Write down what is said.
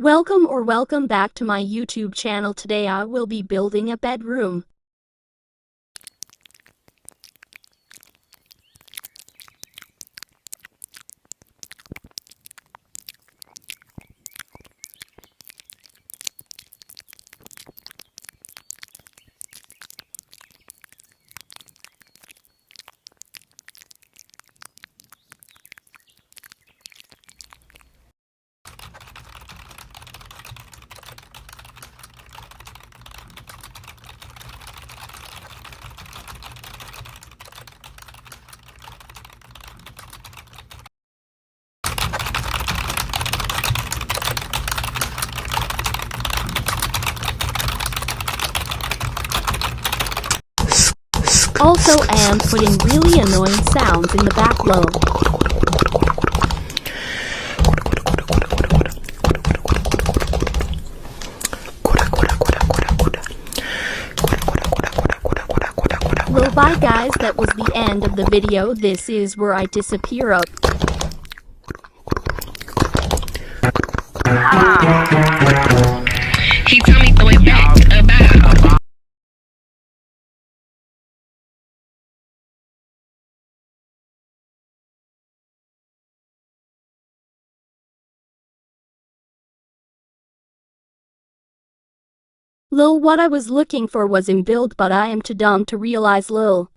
Welcome back to my YouTube channel. Today I will be building a bedroom. Also, I am putting really annoying sounds in the back low. Well, bye guys, that was the end of the video. This is where I disappear up. He told me throw it back about. Lil, what I was looking for was in build, but I am too dumb to realize Lil.